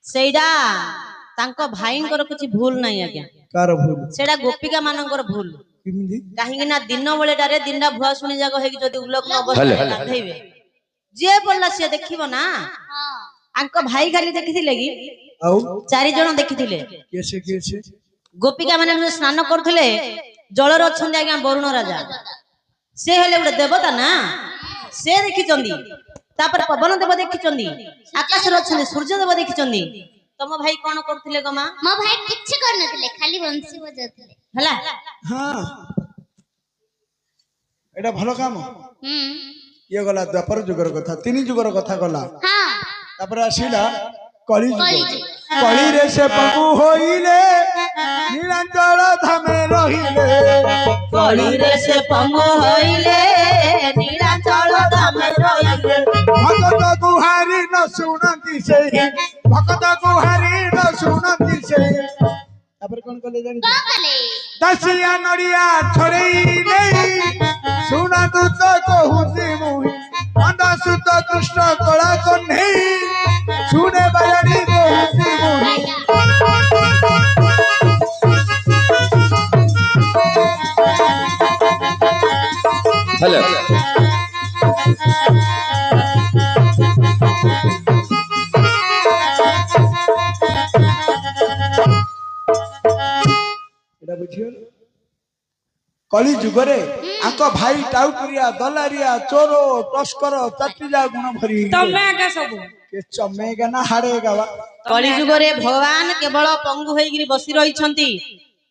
ସେଇଟା ତାଙ୍କ ଭାଇଙ୍କର କିଛି ଭୁଲ ନାହିଁ ଆଜ୍ଞା। कार भूल ସେଇଟା ଗୋପିକା ମାନଙ୍କର ଭୁଲ। किमिंदी କାହିଁକି ନା ଦିନ ବେଳଟାରେ ଦିନଟା ଭୁଆ ଶୁଣି ଯାକ ହେଇକି ଯଦି ଉଲଗ୍ନ ହେଲେ, ଅବସ୍ଥାରେ ହେଲେ। ଗାଧେଇବେ, ଯିଏ ପଡିଲା ସିଏ ଦେଖିବ ନା। ହଁ ଆଙ୍କ ଭାଇ ଖାଲି ଦେଖିଥିଲେ କି आउ 4 ଜଣ ଦେଖିଥିଲେ। कैसे ଗୋପିକା ମାନେ ଯୋଉ ସ୍ନାନ କରୁଥିଲେ, ଜଳରେ ଅଛନ୍ତି ଆଜ୍ଞା ବରୁଣ ରାଜା। ସେ ହେଲେ ଗୋଟେ ଦେବତା ନା, ସେ ଦେଖିଛନ୍ତି। ତାପରେ ପବନ ଦେବ ଦେଖିଛନ୍ତି, ଆକାଶରେ ଅଛନ୍ତି ସୂର୍ଯ୍ୟ ଦେବ ଦେଖିଛନ୍ତି। ତମ ଭାଇ କଣ କରୁଥିଲେ ଗମା? ମୋ ଭାଇ କିଛି କରିନଥିଲେ, ଖାଲି ବଂଶୀ ବଜାଉଥିଲେ। ହେଲା हाँ एटा भलो काम ହୁଁ ये गला द्वापर जुगर कथा 3 जुगर कथा गला ହଁ तापर आसीला कली जुग कलिजुग। कली रे से पपु होइले नीलांचल धामे रहिले କଳିରେ ସେ ପଙ୍ଗ ହଇଲେ ନୀଳାଚଳ ଧାମେ ରହିଲେ। भगत गुहारी न सुनंती से भगत गुहारी न सुनंती से तापर कोन कले जानि କଣ କଲେ? दसिया नड़िया छोड़ई नहीं सुना दूत कहूती मुहि मंदा सुत कृष्ण कला को नहीं सुने बयानी कहूती मुहि हेलो एटा बुझियो कली जुगरे आको भाई टाउटरिया दलारिया चोरो तस्कर चटिया गुण भरी ତମେ ଆଗା ସବୁ के चमेगा ना हारेगा बा कली जुगरे भगवान केवल पंगु होइगिरी बसी रहिछंती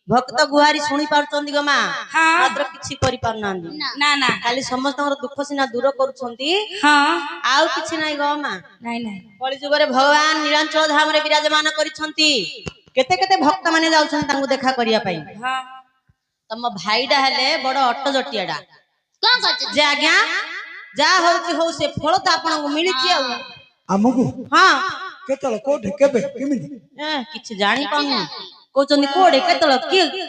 भक्त गुहारी शुणी पारुचंती गो मां हाँ। मात्र किछि करि पारनांदी ନା ନା खाली समस्तଙ୍କର दुख सिना दूर करूछंती ହଁ आउ किछि नाही गो मां ନାଇଁ ନାଇଁ कली जुगरे भगवान नीलांचल धाम रे विराजमान करिछंती केते केते भक्त माने जाउछन तांगु देखा करिया पई ହଁ तम भाईडा हेले बड़ अट्ट जटियाडा कौन करछ जे आज्ञा जा होउची हो से फल त आपन मिलिछि आउ हमकु हां केतल कोठे केबे केमिति किछि जानि पानु कहउचंदी कोडे केतल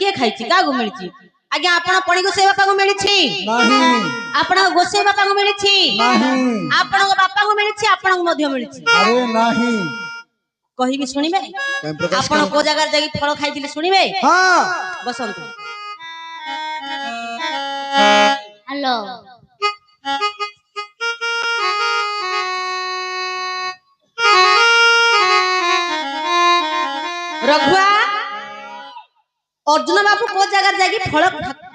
के खाइछि कागु मिलिछि आज्ञा आपन पणी गोसाई बापा को मिलिछि नहीं आपन गोसाई बापा को मिलिछि नहीं आपन बापा को मिलिछि आपन मध्य मिलिछि अरे नहीं कहिबी सुनिबे काई प्रकाश आपन को जगह जाई फल खाइथिले सुनिबे हां बसंतु हेलो रघुआ अर्जुन बाबू को जगह जाई फल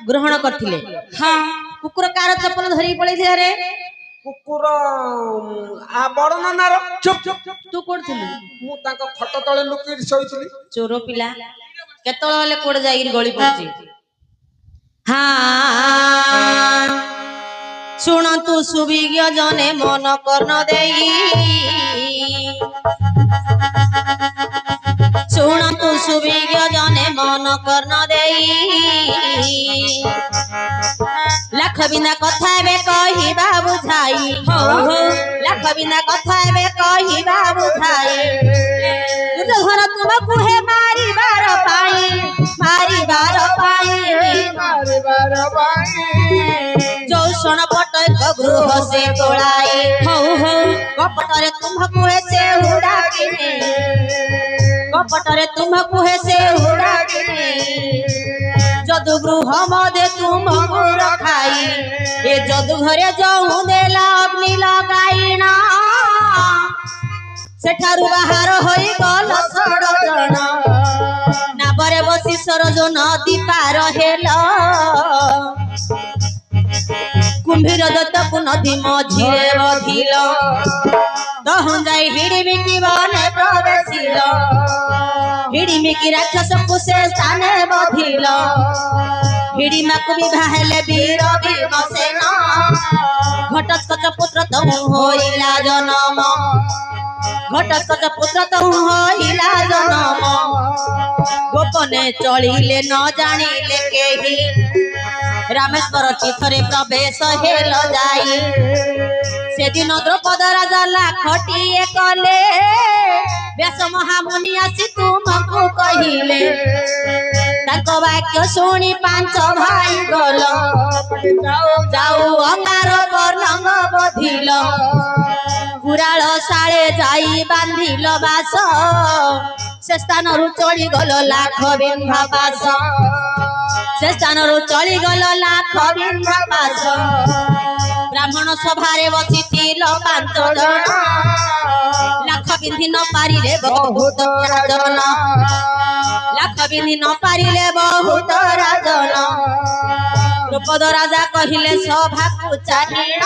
ग्रहण करथिले ହଁ कुकुर कार चप्पल धरी पळैथिले रे कुकुर आ बड़ नानार चुप चुप तू कोडथिलु मु तांको खट तळे लुकी शोइथिली चोरो पिला केतळ हेले कोड जाई गळी पड़ची हाँ सुन तू सुविज्ञ जने मन कर्ण देई सुन तू सुविज्ञ जने मन कर्ण देई लाख बिना कथा बे कहिबा बुझाई हो लाख बिना कथा बे कहिबा बुझाई दुर्योधन तुमको हे मारिबार पाई जो सोन पटक गृह से तोड़ाई हो कपटरे तुमको हे से उड़ाकिने कपटरे तुमको हे से उड़ाकिने जदु गृह मधे तुमको रखाई ए जदु घरे जाऊं देला अग्नि लगाइना सेठारु बाहर होई गल सड़जन नाबरे बसी सरज नदी पार हेल कुंभीर दत्तकु नदी मझिरे बधिल दहं जाई हिड़िमिकी बने प्रवेशिल हिड़िमिकी राक्षसकु से स्थाने बधिल हिड़िमाकु विवाह हेले वीर भीमसेन घटस्कच पुत्र तहु होइला जनम घटस्कच पुत्र तहु होइला जनम गोपने चलिले न जानिले केही रामेश्वर तीर्थरे प्रवेश हेल जाई से दिन द्रौपद राजा लाखटिए कले व्यास महामुनि आसी तुमको कहिले ताको वाक्य सुनी पांच भाई गल जाऊ अंगार वर्णंग बधिल कुराल साळे जाई बांधिल बास से स्थान चली गल लाख बिंधा पास से स्थान चली गल लाख बिंधा पास ब्राह्मण सभारे बसिथिल पांच जन लाख बिंधि न पारिले बहुत राजन लाख बिंधि न पारिले बहुत राजन द्रौपद राजा कहिले सभा को चाहिण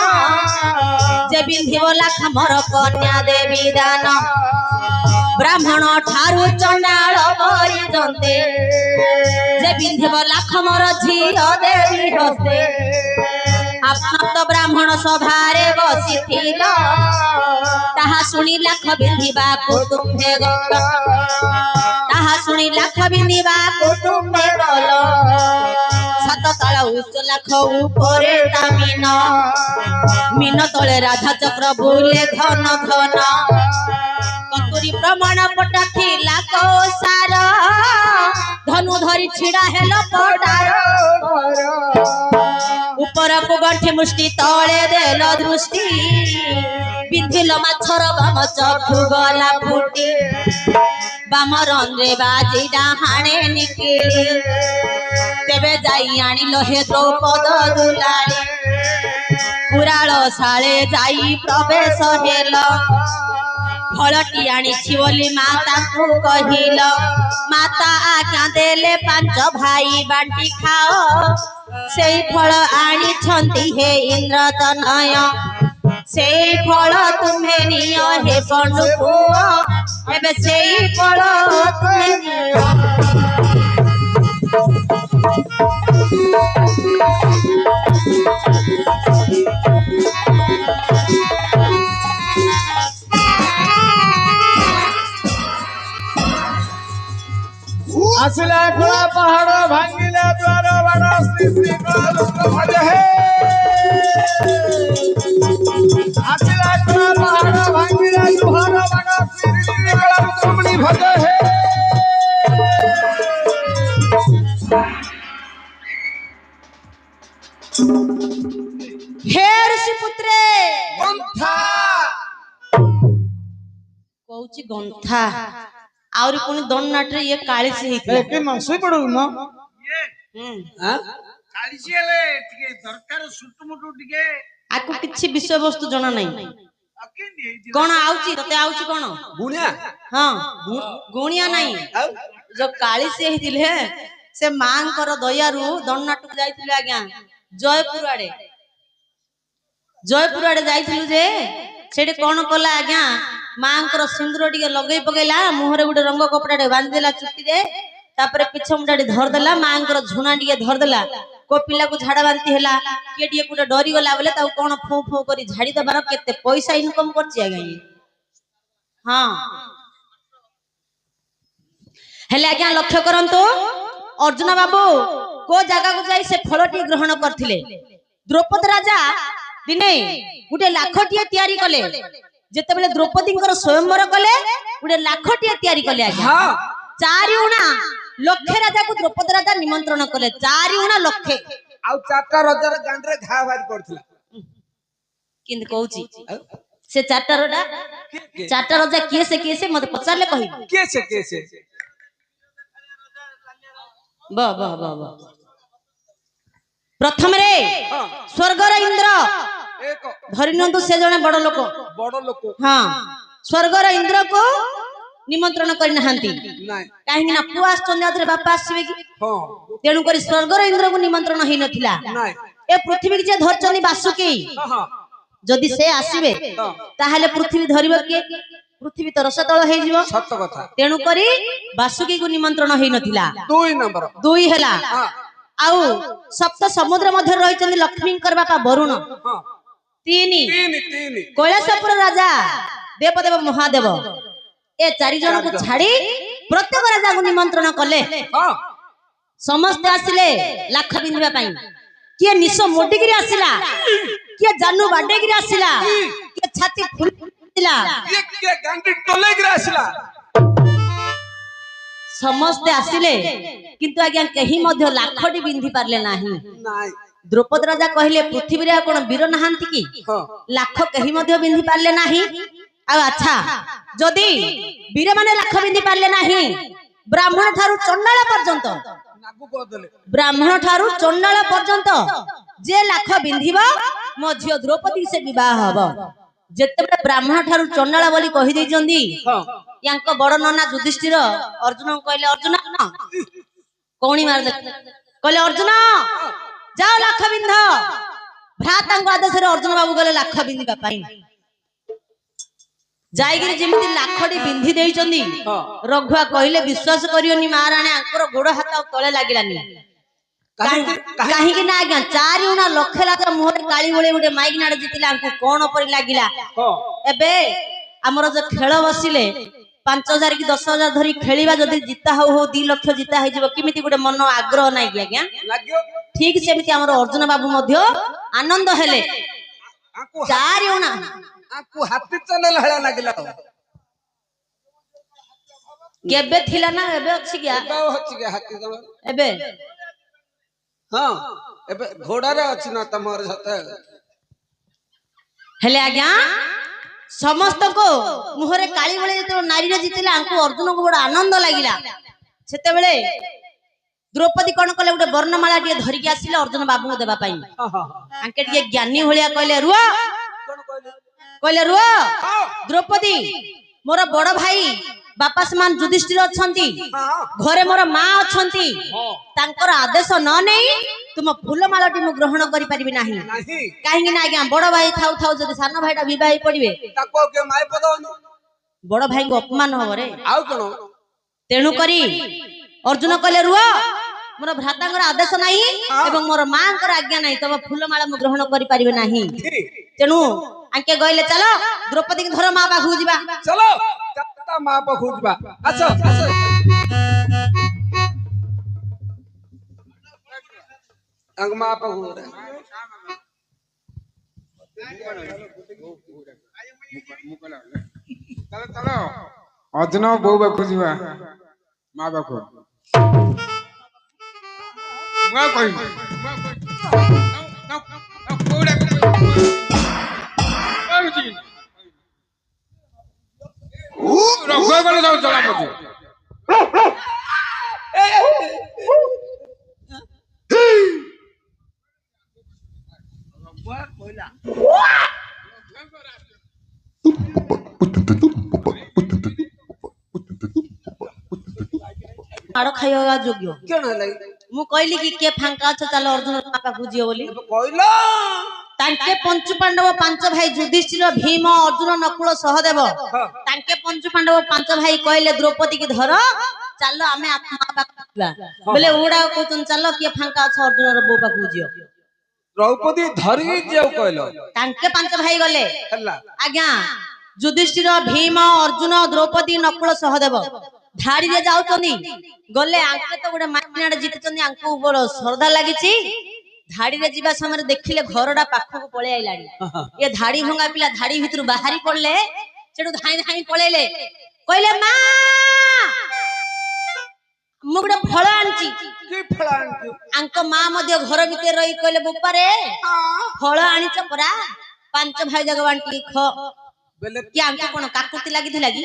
जे बिंधिब लाख मोर कन्या देवी दान ब्राह्मण ठारू चंडाल परिजन्ते जे बिंधिब लाख मोर झियो देवी हस्ते आपन तो ब्राह्मण सभारे बसिथिल ताहा सुनी लाख बिंधिबा कुटुंबे गल ताहा सुनी लाख बिंधिबा कुटुंबे गल सात तळ उच्च लाख उपरे दामिन मीन तळे राधा चक्र बुले घन घन कतुरी प्रमाण पटा थिला कौसार धनु धरी छिड़ा हेल पडार ऊपर को गंठी मुष्टि तळे देल दृष्टि बिंधिल माछर बाम चक्षु गला फुटी बाम रंगे बाजी डाहाणे निकिली तेबे जाई आनिल हे द्रौपद दुलारी कुराल साळे जाई प्रवेश हेल फलटी आनिछि बोली माता को कहिल माता आज्ञा देले पांच भाई बांटी खाओ ସେଇ ଫଳ ଆଣିଛନ୍ତି ହେ ଇନ୍ଦ୍ରତନୟ ସେଇ ଫଳ ତୁମେ ନିଅ ହେ ବଣ୍ଡୁ ପୁଅ ଏବେ ସେଇ ଫଳ ତୁମେ ନିଅ ଆସିଲା କଳା ପାହାଡ ଭାଙ୍ଗିଲା ଦ୍ୱାର ବାଡ଼ ଶ୍ରୀ ଶ୍ରୀ କଳାରୁଦ୍ର ଭଜ ହେ ଆସିଲା କଳା ପାହାଡ ଭାଙ୍ଗିଲା ଦ୍ୱାର ବାଡ଼ ଶ୍ରୀ ଶ୍ରୀ କଳାରୁଦ୍ରମଣି ଭଜ ହେ ହେ ଋଷି ପୁତ୍ରେ ଗନ୍ଥା କହୁଛି ଗନ୍ଥା ଆହୁରି ପୁଣି ଦଣ୍ଡନାଟରେ ଇଏ କାଳିସୀ ହେଇଥିଲା କି ଶୋଇ ପଡୁ ମ କାଳିସି ହେଲେ ଟିକେ ଦରକାର ସୁଟୁମୁଟୁ ଟିକେ ଆକୁ କିଛି ବିଷୟବସ୍ତୁ ଜଣା ନାହିଁ କଣ ଆଉଛି ତତେ ଆଉଛି କଣ ବୁଣିଆ ହଁ ଗୁଣିଆ ନାହିଁ ଯୋଉ କାଳିସୀ ହେଇଥିଲେ ସେ ମାଙ୍କର ଦୟାରୁ ଦଣ୍ଡନାଟକୁ ଯାଇଥିଲେ ଆଜ୍ଞା ଜୟପୁର ଆଡେ ଯାଇଥିଲୁ ଯେ ସେଠି କଣ କଲା ଆଜ୍ଞା ମାଙ୍କର ସିନ୍ଦୁର ଟିକେ ଲଗେଇ ପକେଇଲା ମୁହଁରେ ଗୋଟେ ରଙ୍ଗ କପଡାଟେ ବାନ୍ଧିଦେଲା ଚୁଟିରେ ତାପରେ ପିଛ ମୁଣ୍ଡାଟେ ଧରିଦେଲା ମାଙ୍କର ଝୁଣା ଟିକେ ଧରିଦେଲା କୋ ପିଲାକୁ ଝାଡା ବାନ୍ତି ହେଲା କିଏ ଟିକେ ଗୋଟେ ଡରିଗଲା ବୋଲେ ତାକୁ କଣ ଫୁ ଫୁ କରି ଝାଡି ଦେବାର କେତେ ପଇସା ଇନକମ କରୁଛି ଆଜ୍ଞା ଇଏ ହଁ ହେଲେ ଆଜ୍ଞା ଲକ୍ଷ୍ୟ କରନ୍ତୁ ଅର୍ଜୁନ ବାବୁ କୋ ଜାଗାକୁ ଯାଇ ସେ ଫଳଟି ଗ୍ରହଣ କରିଥିଲେ ଦ୍ରୌପଦୀ ରାଜା ଦିନେ ଗୋଟେ ଲାଖଟିଏ ତିଆରି କଲେ ଯେତେବେଳେ ଦ୍ରୌପଦୀଙ୍କର ସ୍ୱୟଂବର କଲେ ଗୋଟେ ଲାଖଟିଏ ତିଆରି କଲେ ଆଜ୍ଞା ଚାରି ଉଣା ଲକ୍ଷେ ରାଜାକୁ ଦ୍ରୌପଦୀ ରାଜା ନିମନ୍ତ୍ରଣ କଲେ ଚାରି ଉଣା ଲକ୍ଷେ ଆଉ ଚାରିଟା ରଜରେ ଗାଣ୍ଡରେ ଘା ବାହାରି ପଡିଥିଲା କିନ୍ତୁ କହୁଛି ସେ ଚାରିଟା ରଜା କିଏ ସେ ମତେ ପଚାରିଲେ କହିବି କିଏ ସେ ପ୍ରଥମରେ ସ୍ୱର୍ଗର ଇନ୍ଦ୍ର ଧରି ନିଅନ୍ତୁ ସେ ଜଣେ ବଡ ଲୋକ ହଁ ସ୍ୱର୍ଗର ଇନ୍ଦ୍ରକୁ ନିମନ୍ତ୍ରଣ କରିନାହାନ୍ତି କାହିଁକି ନା ପୁଅ ଆସିଛନ୍ତି ଆଉଥରେ ବାପା ଆସିବେ କି ତେଣୁକରି ସ୍ୱର୍ଗର ଇନ୍ଦ୍ରକୁ ନିମନ୍ତ୍ରଣ ହେଇନଥିଲା ଏ ପୃଥିବୀକି ଯେ ଧରିଛନ୍ତି ବାସୁକି ଯଦି ସେ ଆସିବେ ତାହେଲେ ପୃଥିବୀ ଧରିବ କିଏ ପୃଥିବୀ ତ ରସତଳ ହେଇଯିବ ସତ କଥା ତେଣୁକରି ବାସୁକୀକୁ ନିମନ୍ତ୍ରଣ ହେଇନଥିଲା 2 ନମ୍ବର 2 ହେଲା ଆଉ ସପ୍ତ ସମୁଦ୍ର ମଧ୍ୟରେ ରହିଛନ୍ତି ଲକ୍ଷ୍ମୀଙ୍କର ବାପା ବରୁଣ 3 କୈଳାସପୁର ରାଜା ଦେବଦେବ ମହାଦେବ ଏ 4 ଜଣଙ୍କୁ ଛାଡି ପ୍ରତ୍ୟେକ ରାଜାକୁ ନିମନ୍ତ୍ରଣ କଲେ ସମସ୍ତେ ଆସିଲେ ଲାଖ ପିନ୍ଧିବା ପାଇଁ କିଏ ନିଶ ମୋଡିକିରି ଆସିଲା କିଏ ଜାନୁ ବାଡେଇକିରି ଆସିଲା କିଏ ଛାତି ଫୁଲିଲା କିଏ ଗାଣ୍ଡି ଟଲେଇକିରି ଆସିଲା ସମସ୍ତେ ଆସିଲେ କିନ୍ତୁ ଆଜ୍ଞା କେହି ମଧ୍ୟ ଲାଖଟି ପିନ୍ଧି ପାରିଲେ ନାହିଁ ଦ୍ରୌପଦୀ ରାଜା କହିଲେ ପୃଥିବୀରେ ଆଉ କଣ ବୀର ନାହାନ୍ତି କି ଲାଖ କେହି ମଧ୍ୟ ପିନ୍ଧି ପାରିଲେ ନାହିଁ ଆଉ ଆଚ୍ଛା ଯଦି ବୀର ମାନେ ଲାଖ ପିନ୍ଧି ପାରିଲେ ନାହିଁ ବ୍ରାହ୍ମଣ ଠାରୁ ଚଣ୍ଡାଳ ପର୍ଯ୍ୟନ୍ତ ଯେ ଲାଖ ପିନ୍ଧିବ ମୋ ଝିଅ ଦ୍ରୌପଦୀ ସେ ବିବାହ ହବ ଯେତେବେଳେ ବ୍ରାହ୍ମଣ ଠାରୁ ଚଣ୍ଡାଳ ବୋଲି କହିଦେଇଛନ୍ତି ୟାଙ୍କ ବଡ ନନା ଯୁଧିଷ୍ଠିର ଅର୍ଜୁନଙ୍କୁ କହିଲେ ଅର୍ଜୁନ କଉଣି ମାରିଦେଲେ କହିଲେ ଅର୍ଜୁନ ଯାଅ ଲାଖ ପିନ୍ଧ ଭ୍ରାତାଙ୍କ ଆଦେଶରେ ଅର୍ଜୁନ ବାବୁ ଗଲେ ଲାଖ ପିନ୍ଧିବା ପାଇଁ ଯାଇକିରି ଯେମିତି ଲାଖଟି ପିନ୍ଧି ଦେଇଛନ୍ତି ରଘୁଆ କହିଲେ ବିଶ୍ୱାସ କରିବନି ମହାରାଣୀ ଆଙ୍କର ଗୋଡ ହାତ ଆଉ ତଳେ ଲାଗିଲାନି କାହିଁକି ନା ଆଜ୍ଞା 4 ଉଣା ଲକ୍ଷେ ଲାଖ ମୁହଁରେ କାଳି ଭଳି ଗୋଟେ ମାଇକି ନାଡ ଜିତିଲା ଆଙ୍କୁ କଣ ପରି ଲାଗିଲା ଏବେ ଆମର ଯୋଉ ଖେଳ ବସିଲେ 5,000 କି 10,000 ଧରି ଖେଳିବା ଯଦି ଜିତା ହଉ 2 ଲକ୍ଷ ଜିତା ହେଇଯିବ କେମିତି ଗୋଟେ ମନ ଆଗ୍ରହ ନାହିଁ କି ଆଜ୍ଞା ଠିକ ସେମିତି ଆମର ଅର୍ଜୁନ ବାବୁ ମଧ୍ୟ ଆନନ୍ଦ ହେଲେ 4 ଉଣା ହାତୀ ଚଲେଇଲା ଭଳିଆ ଲାଗିଲା କେବେ ଥିଲା ନା ଏବେ ଅଛି କି ହାତୀ ଏବେ ଏବେ ଘୋଡାରେ ଅଛି ନା ତମର ସତ ହେଲେ ଆଜ୍ଞା ସମସ୍ତଙ୍କୁ ମୁହଁରେ କାଳି ଭଳି ଯେତେବେଳେ ନାରୀରେ ଜିତିଲା ଆଙ୍କୁ ଅର୍ଜୁନକୁ ବଡ ଆନନ୍ଦ ଲାଗିଲା ସେତେବେଳେ ଦ୍ରୌପଦୀ କଣ କଲେ ଗୋଟେ ବର୍ଣ୍ଣମାଳା ଟିକେ ଧରିକି ଆସିଲେ ଅର୍ଜୁନ ବାବୁଙ୍କୁ ଦେବା ପାଇଁ ଆଙ୍କେ ଟିକେ ଜ୍ଞାନୀ ଭଳିଆ କହିଲେ ରୁହ ଦ୍ରୌପଦୀ मोर बड़ भाई बापा समान युधिष्ठिर अछंती घरे मोर माँ अछंती तांकर आदेश न नहीं तुम फूलमालटी मु ग्रहण करि परिबि नाही नहीं काहेकि ना आज्ञा बड़ भाई थाउ थाउ जदि सान भाईटा विवाह पड़िबे ताको के माय पदवनी बड़ भाई को अपमान हबो रे आउ कोन तेणु करी अर्जुन कहले रुह मोर भ्रातांकर आदेश नाही एवं मोर मांकर आज्ञा नाही तब फूलमाला मु ग्रहण करि परिबे नाही तेणु आंके गइले चलो द्रौपदी के धर मां पाखु जिबा चलो कत्ता मां पर खोजबा आसो आसो अंग मां पर हो रे चलो चलो अर्जुन बो बाखु जीवा मां बाखु मुआ कोई कोडा कोई रखो गले जाऊ चला मत माड़ खाइबा योग्य केन हलै मु कहली कि के फांका छ चलो अर्जुन पापा बुझियो बोली कहलो तांके पंचु पांडव पांच भाई युधिष्ठिर भीम अर्जुन नकुल सहदेव तांके पंचु पांडव पांच भाई कहले द्रौपदी की धर चलो आमे आत्मा पाखुला बोले उडा कोचन चलो के फांका छ अर्जुन रो बो पाखु बुझियो द्रौपदी धरी जेउ कहलो तांके पांच भाई गले हल्ला आज्ञा युधिष्ठिर भीम अर्जुन द्रौपदी नकुल सहदेव धाड़ी रे जाउचनी गले आंके तो गोटे माइनाडे जीतचनी आंको बड़ श्रद्धा लागिची धाड़ी रे जीवा समय देखिले घरडा पाखक पळे आइलानी ये धाड़ी भंगा पिला धाड़ी भितर बाहरी पड़ले सेडु धाई धाई पळेले कहले मां मु गोटे फळ आनची की फलान आंको मां मध्ये घर भितर रही कहले बोपा रे फळ आनिच परा पांच भाई जगवान की ख बेले कि आंको कोन काकुति लागिथिला कि